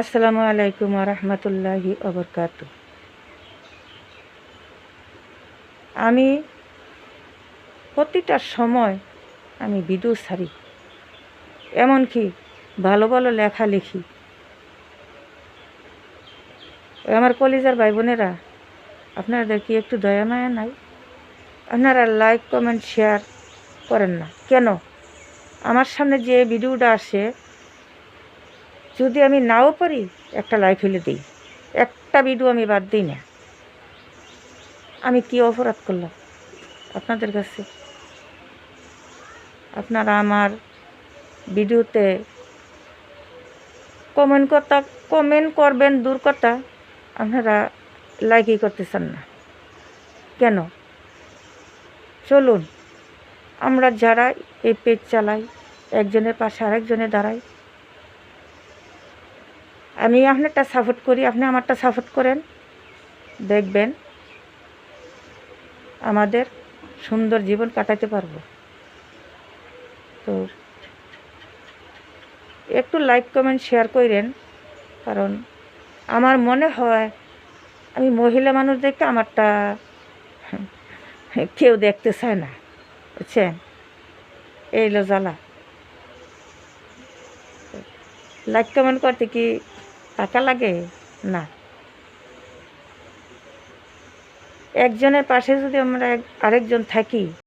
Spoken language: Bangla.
আসসালামু আলাইকুম ওয়া রাহমাতুল্লাহি ওয়া বারাকাতুহু। আমি প্রতিটা সময় আমি ভিডিও ছাড়ি, এমনকি ভালো ভালো লেখা লিখি। আমার কলিজার ভাই বোনেরা, আপনাদের কি একটু দয়া মায়া নাই? আপনারা লাইক কমেন্ট শেয়ার করেন না কেন? আমার সামনে যে ভিডিওটা আসে, যদি আমি নাও পারি একটা লাইক ফেলে দিই, একটা ভিডিও আমি বাদ দিই না। আমি কি অপরাধ করলাম আপনাদের কাছে? আপনারা আমার ভিডিওতে কমেন্ট করবেন দূর কথা, আপনারা লাইকই করতেছেন না কেন? চলুন আমরা যারা এই পেজ চালাই, একজনের পাশে আরেকজনে দাঁড়াই। আমি আপনারটা সাপোর্ট করি, আপনি আমারটা সাপোর্ট করেন, দেখবেন আমাদের সুন্দর জীবন কাটাতে পারবো। তো একটু লাইক কমেন্ট শেয়ার করেন, কারণ আমার মনে হয় আমি মহিলা মানুষ দেখে আমারটা কেউ দেখতে চায় না, বুঝছেন? এই লো জ্বালা। লাইক কমেন্ট করতে কি টাকা লাগে? না। একজনের পাশে যদি আমরা আরেকজন থাকি,